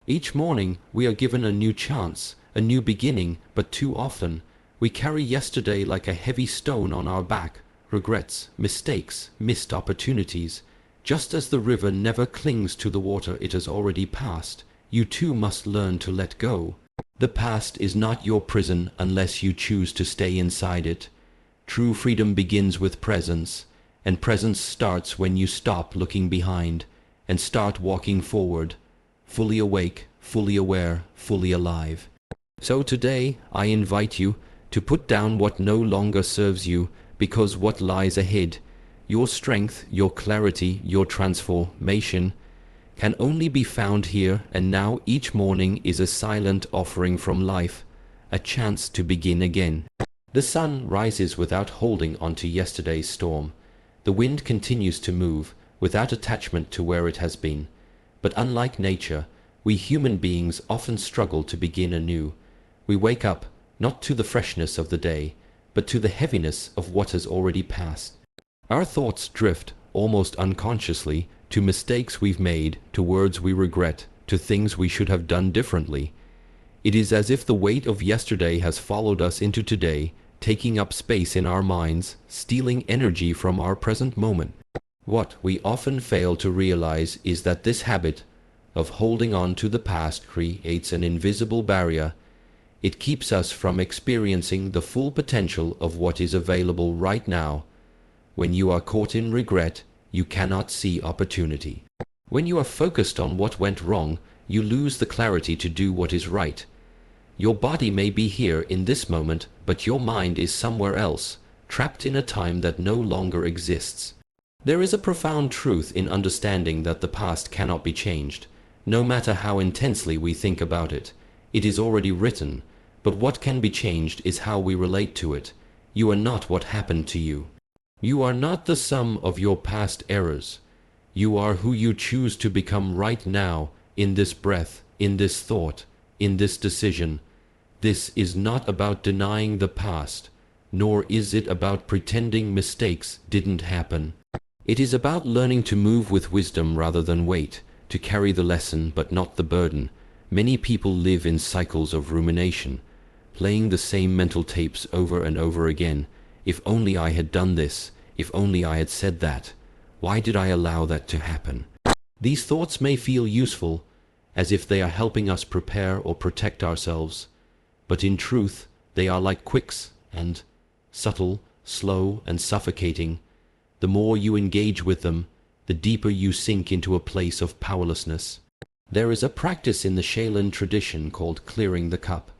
Each morning we are given a new chance, a new beginning, but too often we carry yesterday like a heavy stone on our back, regrets, mistakes, missed opportunities. Just as the river never clings to the water it has already passed, you too must learn to let go. The past is not your prison unless you choose to stay inside it. True freedom begins with presence, and presence starts when you stop looking behind and start walking forward, fully awake, fully aware, fully alive. So today I invite you to put down what no longer serves you, because what lies ahead, your strength, your clarity, your transformation, can only be found here and now. Each morning is a silent offering from life, a chance to begin again. The sun rises without holding on to yesterday's storm. The wind continues to move without attachment to where it has been. But unlike nature, we human beings often struggle to begin anew. We wake up not to the freshness of the day, but to the heaviness of what has already passed. Our thoughts drift, almost unconsciously, to mistakes we've made, to words we regret, to things we should have done differently. It is as if the weight of yesterday has followed us into today, taking up space in our minds, stealing energy from our present moment. What we often fail to realize is that this habit of holding on to the past creates an invisible barrier. It keeps us from experiencing the full potential of what is available right now. When you are caught in regret, you cannot see opportunity. When you are focused on what went wrong, you lose the clarity to do what is right. Your body may be here in this moment, but your mind is somewhere else, trapped in a time that no longer exists. There is a profound truth in understanding that the past cannot be changed, no matter how intensely we think about it. It is already written, but what can be changed is how we relate to it. You are not what happened to you. You are not the sum of your past errors. You are who you choose to become right now, in this breath, in this thought, in this decision. This is not about denying the past, nor is it about pretending mistakes didn't happen. It is about learning to move with wisdom rather than weight, to carry the lesson but not the burden. Many people live in cycles of rumination, playing the same mental tapes over and over again. If only I had done this, if only I had said that, why did I allow that to happen? These thoughts may feel useful, as if they are helping us prepare or protect ourselves, but in truth they are like quicks and subtle, slow and suffocating. The more you engage with them, the deeper you sink into a place of powerlessness. There is a practice in the Shaolin tradition called clearing the cup.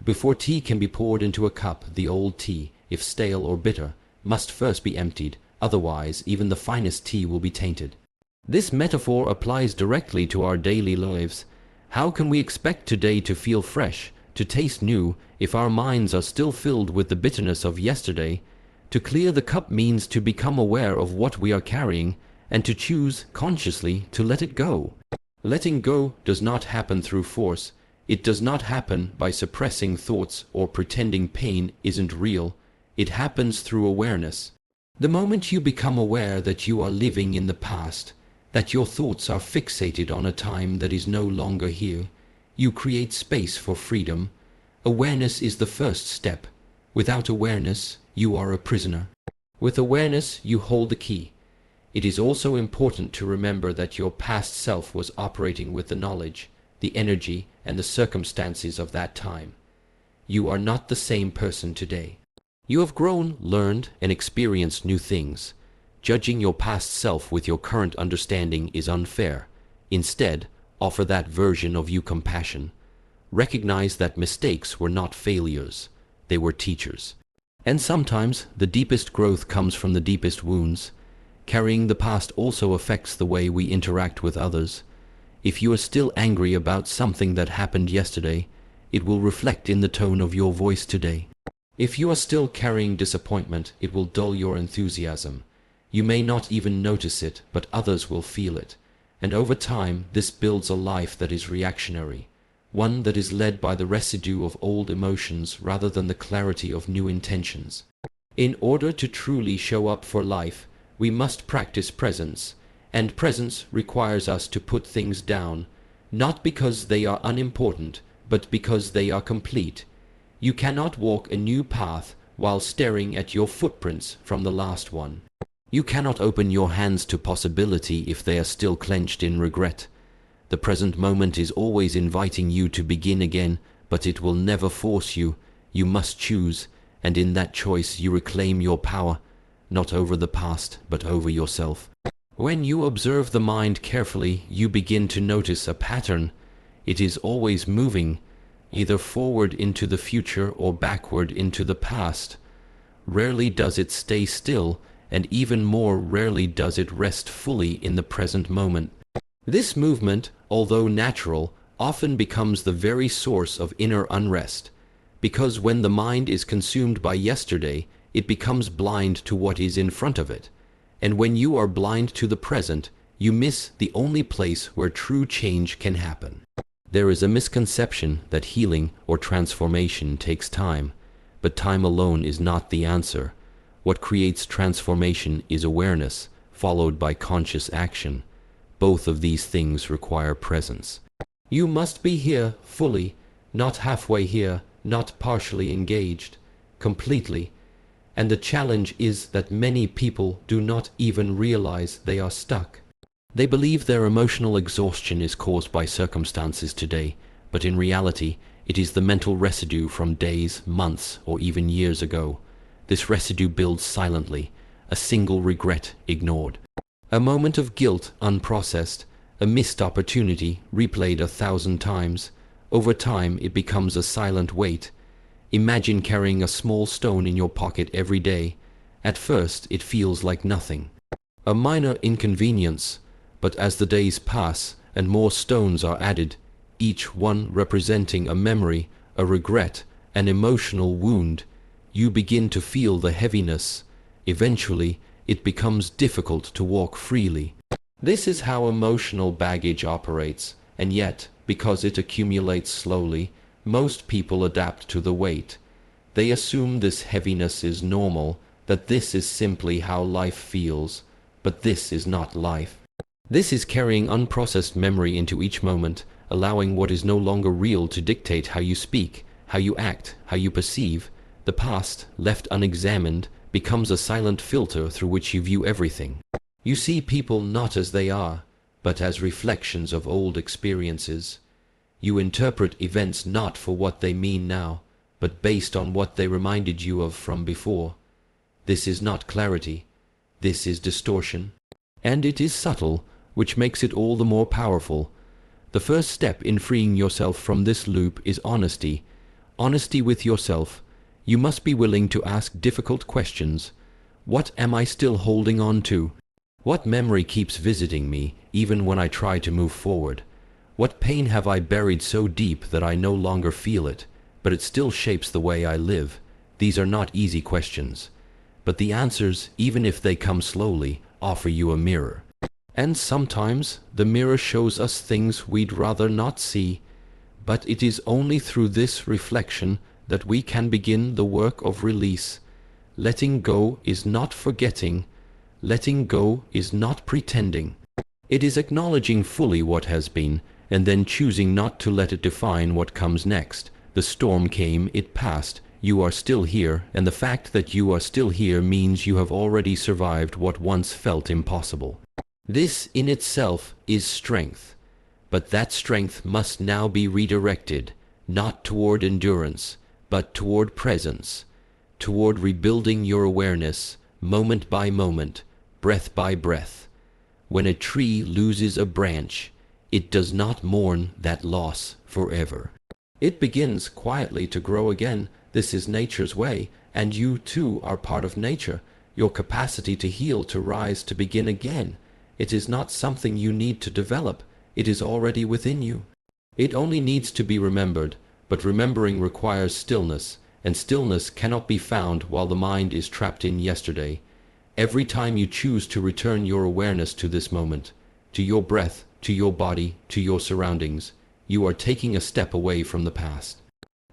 Before tea can be poured into a cup, the old tea, if stale or bitter, must first be emptied, otherwise even the finest tea will be tainted. This metaphor applies directly to our daily lives. How can we expect today to feel fresh, to taste new, if our minds are still filled with the bitterness of yesterday? To clear the cup means to become aware of what we are carrying and to choose consciously to let it go. Letting go does not happen through force. It does not happen by suppressing thoughts or pretending pain isn't real. It happens through awareness. The moment you become aware that you are living in the past, that your thoughts are fixated on a time that is no longer here, you create space for freedom. Awareness is the first step. Without awareness, you are a prisoner. With awareness, you hold the key. It is also important to remember that your past self was operating with the knowledge, the energy, and the circumstances of that time. You are not the same person today. You have grown, learned, and experienced new things. Judging your past self with your current understanding is unfair. Instead, offer that version of you compassion. Recognize that mistakes were not failures. They were teachers. And sometimes the deepest growth comes from the deepest wounds. Carrying the past also affects the way we interact with others. If you are still angry about something that happened yesterday, it will reflect in the tone of your voice today. If you are still carrying disappointment, it will dull your enthusiasm. You may not even notice it, but others will feel it. And over time, this builds a life that is reactionary, one that is led by the residue of old emotions rather than the clarity of new intentions. In order to truly show up for life, we must practice presence, and presence requires us to put things down, not because they are unimportant, but because they are complete. You cannot walk a new path while staring at your footprints from the last one. You cannot open your hands to possibility if they are still clenched in regret. The present moment is always inviting you to begin again, but it will never force you. You must choose, and in that choice you reclaim your power, not over the past, but over yourself. When you observe the mind carefully, you begin to notice a pattern. It is always moving, either forward into the future or backward into the past. Rarely does it stay still, and even more rarely does it rest fully in the present moment. This movement, although natural, often becomes the very source of inner unrest, because when the mind is consumed by yesterday, it becomes blind to what is in front of it. And when you are blind to the present, you miss the only place where true change can happen. There is a misconception that healing or transformation takes time, but time alone is not the answer. What creates transformation is awareness, followed by conscious action. Both of these things require presence. You must be here fully, not halfway here, not partially engaged, completely. And the challenge is that many people do not even realize they are stuck. They believe their emotional exhaustion is caused by circumstances today, but in reality, it is the mental residue from days, months, or even years ago. This residue builds silently, a single regret ignored. A moment of guilt unprocessed, a missed opportunity replayed 1,000 times. Over time, it becomes a silent weight. Imagine carrying a small stone in your pocket every day. At first, it feels like nothing. A minor inconvenience, but as the days pass and more stones are added, each one representing a memory, a regret, an emotional wound, you begin to feel the heaviness. Eventually, it becomes difficult to walk freely. This is how emotional baggage operates, and yet, because it accumulates slowly, most people adapt to the weight. They assume this heaviness is normal, that this is simply how life feels, but this is not life. This is carrying unprocessed memory into each moment, allowing what is no longer real to dictate how you speak, how you act, how you perceive. The past, left unexamined, becomes a silent filter through which you view everything. You see people not as they are, but as reflections of old experiences. You interpret events not for what they mean now, but based on what they reminded you of from before. This is not clarity. This is distortion. And it is subtle, which makes it all the more powerful. The first step in freeing yourself from this loop is honesty. Honesty with yourself. You must be willing to ask difficult questions. What am I still holding on to? What memory keeps visiting me, even when I try to move forward? What pain have I buried so deep that I no longer feel it, but it still shapes the way I live? These are not easy questions. But the answers, even if they come slowly, offer you a mirror. And sometimes the mirror shows us things we'd rather not see. But it is only through this reflection that we can begin the work of release. Letting go is not forgetting. Letting go is not pretending. It is acknowledging fully what has been, and then choosing not to let it define what comes next. The storm came, it passed. You are still here, and the fact that you are still here means you have already survived what once felt impossible. This in itself is strength, but that strength must now be redirected, not toward endurance, but toward presence, toward rebuilding your awareness, moment by moment, breath by breath. When a tree loses a branch, it does not mourn that loss forever. It begins quietly to grow again. This is nature's way, and you too are part of nature. Your capacity to heal, to rise, to begin again. It is not something you need to develop. It is already within you. It only needs to be remembered, but remembering requires stillness, and stillness cannot be found while the mind is trapped in yesterday. Every time you choose to return your awareness to this moment, to your breath, to your body, to your surroundings, you are taking a step away from the past.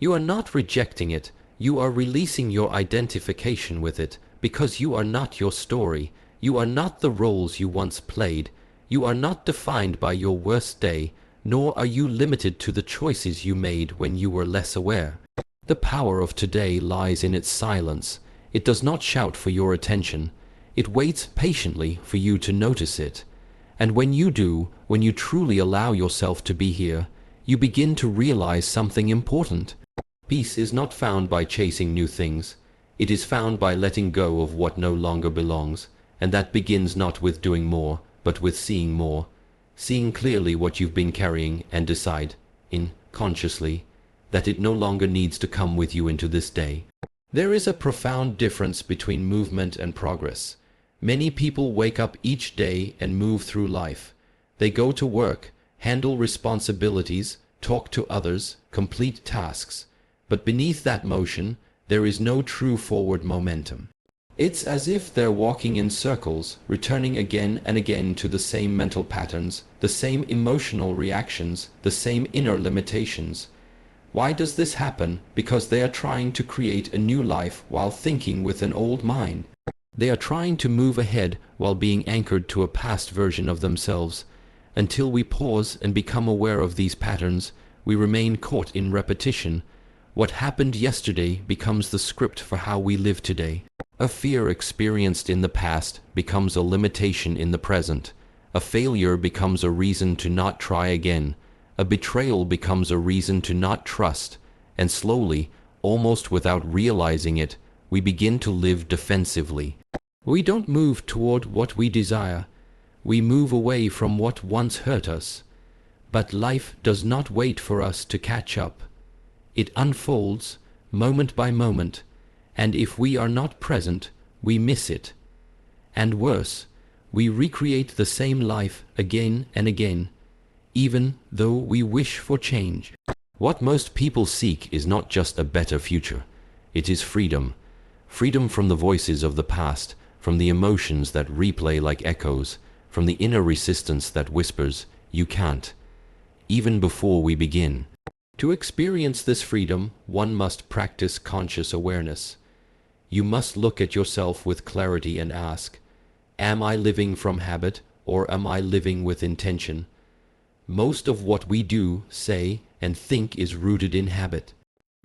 You are not rejecting it, you are releasing your identification with it, because you are not your story, you are not the roles you once played, you are not defined by your worst day, nor are you limited to the choices you made when you were less aware. The power of today lies in its silence. It does not shout for your attention. It waits patiently for you to notice it. And when you do, when you truly allow yourself to be here, you begin to realize something important. Peace is not found by chasing new things. It is found by letting go of what no longer belongs, and that begins not with doing more, but with seeing more. Seeing clearly what you've been carrying and decide, consciously, that it no longer needs to come with you into this day. There is a profound difference between movement and progress. Many people wake up each day and move through life. They go to work, handle responsibilities, talk to others, complete tasks. But beneath that motion, there is no true forward momentum. It's as if they're walking in circles, returning again and again to the same mental patterns, the same emotional reactions, the same inner limitations. Why does this happen? Because they are trying to create a new life while thinking with an old mind. They are trying to move ahead while being anchored to a past version of themselves. Until we pause and become aware of these patterns, we remain caught in repetition. What happened yesterday becomes the script for how we live today. A fear experienced in the past becomes a limitation in the present. A failure becomes a reason to not try again. A betrayal becomes a reason to not trust. And slowly, almost without realizing it, we begin to live defensively. We don't move toward what we desire. We move away from what once hurt us. But life does not wait for us to catch up. It unfolds, moment by moment, and if we are not present, we miss it. And worse, we recreate the same life again and again, even though we wish for change. What most people seek is not just a better future. It is freedom. Freedom from the voices of the past, from the emotions that replay like echoes, from the inner resistance that whispers, "You can't," even before we begin. To experience this freedom, one must practice conscious awareness. You must look at yourself with clarity and ask, am I living from habit or am I living with intention? Most of what we do, say, and think is rooted in habit.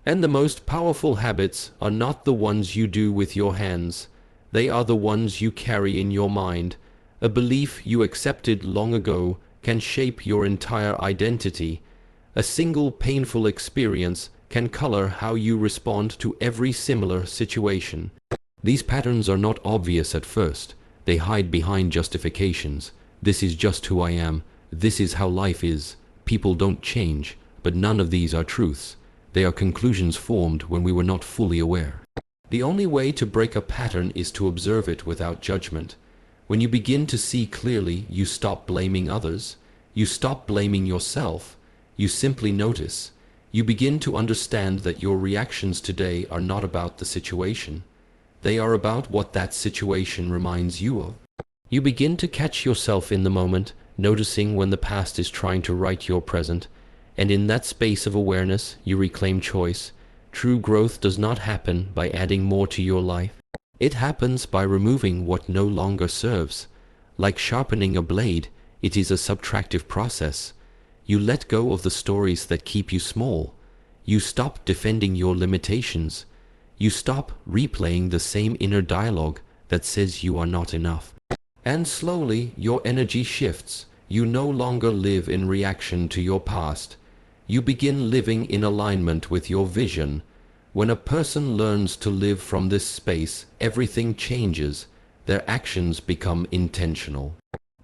And the most powerful habits are not the ones you do with your hands. They are the ones you carry in your mind. A belief you accepted long ago can shape your entire identity. A single painful experience can color how you respond to every similar situation. These patterns are not obvious at first. They hide behind justifications. This is just who I am. This is how life is. People don't change. But none of these are truths. They are conclusions formed when we were not fully aware. The only way to break a pattern is to observe it without judgment. When you begin to see clearly, you stop blaming others. You stop blaming yourself. You simply notice. You begin to understand that your reactions today are not about the situation. They are about what that situation reminds you of. You begin to catch yourself in the moment, noticing when the past is trying to write your present, and in that space of awareness, you reclaim choice. True growth does not happen by adding more to your life. It happens by removing what no longer serves. Like sharpening a blade, it is a subtractive process. You let go of the stories that keep you small. You stop defending your limitations. You stop replaying the same inner dialogue that says you are not enough. And slowly, your energy shifts. You no longer live in reaction to your past. You begin living in alignment with your vision. When a person learns to live from this space, everything changes. Their actions become intentional.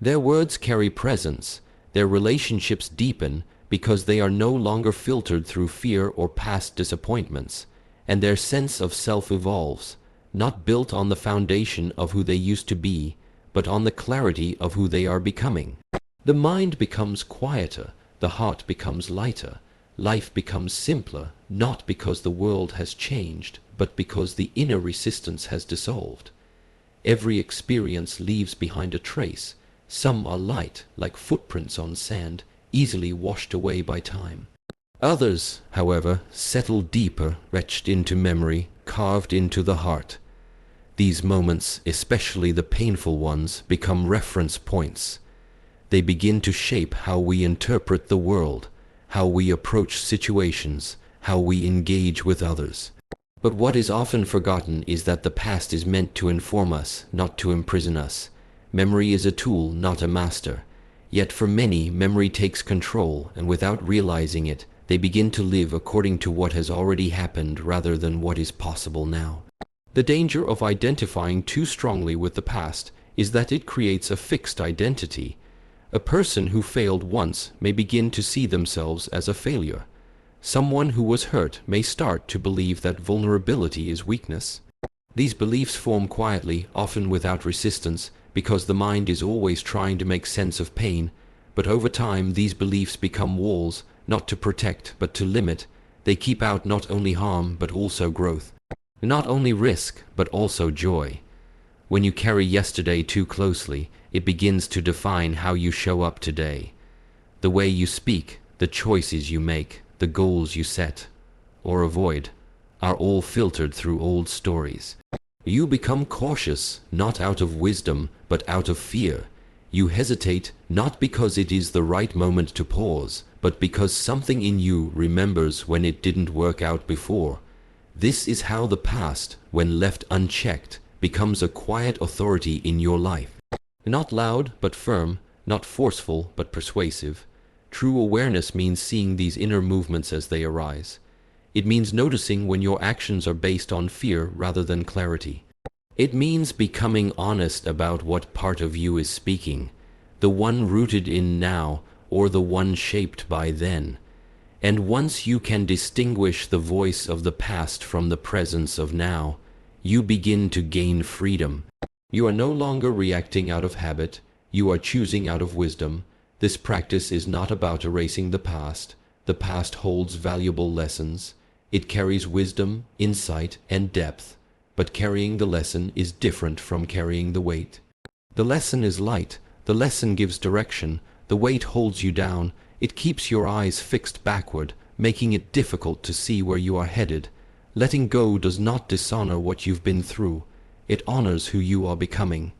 Their words carry presence. Their relationships deepen because they are no longer filtered through fear or past disappointments, and their sense of self evolves, not built on the foundation of who they used to be, but on the clarity of who they are becoming. The mind becomes quieter, the heart becomes lighter, life becomes simpler, not because the world has changed, but because the inner resistance has dissolved. Every experience leaves behind a trace. Some are light, like footprints on sand, easily washed away by time. Others, however, settle deeper, etched into memory, carved into the heart. These moments, especially the painful ones, become reference points. They begin to shape how we interpret the world, how we approach situations, how we engage with others. But what is often forgotten is that the past is meant to inform us, not to imprison us. Memory is a tool, not a master. Yet for many, memory takes control, and without realizing it, they begin to live according to what has already happened rather than what is possible now. The danger of identifying too strongly with the past is that it creates a fixed identity. A person who failed once may begin to see themselves as a failure. Someone who was hurt may start to believe that vulnerability is weakness. These beliefs form quietly, often without resistance, because the mind is always trying to make sense of pain. But over time, these beliefs become walls, not to protect but to limit. They keep out not only harm but also growth, not only risk but also joy. When you carry yesterday too closely, it begins to define how you show up today. The way you speak, the choices you make, the goals you set or avoid are all filtered through old stories. You become cautious, not out of wisdom, but out of fear. You hesitate, not because it is the right moment to pause, but because something in you remembers when it didn't work out before. This is how the past, when left unchecked, becomes a quiet authority in your life. Not loud, but firm, not forceful, but persuasive. True awareness means seeing these inner movements as they arise. It means noticing when your actions are based on fear rather than clarity. It means becoming honest about what part of you is speaking, the one rooted in now or the one shaped by then. And once you can distinguish the voice of the past from the presence of now, you begin to gain freedom. You are no longer reacting out of habit, you are choosing out of wisdom. This practice is not about erasing the past. The past holds valuable lessons. It carries wisdom, insight, and depth. But carrying the lesson is different from carrying the weight. The lesson is light. The lesson gives direction. The weight holds you down. It keeps your eyes fixed backward, making it difficult to see where you are headed. Letting go does not dishonor what you've been through. It honors who you are becoming.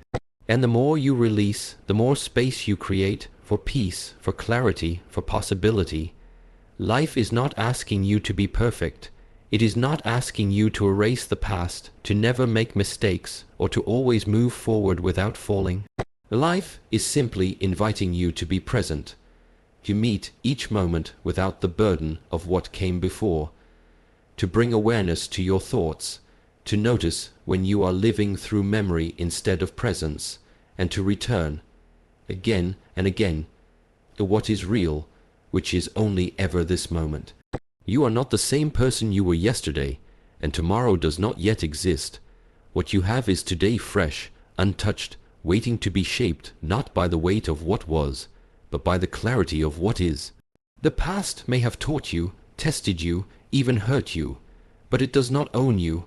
And the more you release, the more space you create for peace, for clarity, for possibility. Life is not asking you to be perfect. It is not asking you to erase the past, to never make mistakes, or to always move forward without falling. Life is simply inviting you to be present, to meet each moment without the burden of what came before, to bring awareness to your thoughts, to notice when you are living through memory instead of presence, and to return, again and again, to what is real, which is only ever this moment. You are not the same person you were yesterday, and tomorrow does not yet exist. What you have is today fresh, untouched, waiting to be shaped not by the weight of what was, but by the clarity of what is. The past may have taught you, tested you, even hurt you, but it does not own you.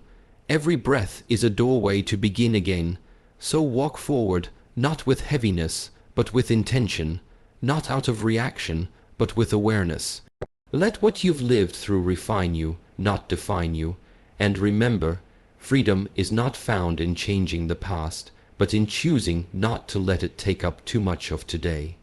Every breath is a doorway to begin again. So walk forward, not with heaviness, but with intention, not out of reaction, but with awareness. Let what you've lived through refine you, not define you. And remember, freedom is not found in changing the past, but in choosing not to let it take up too much of today.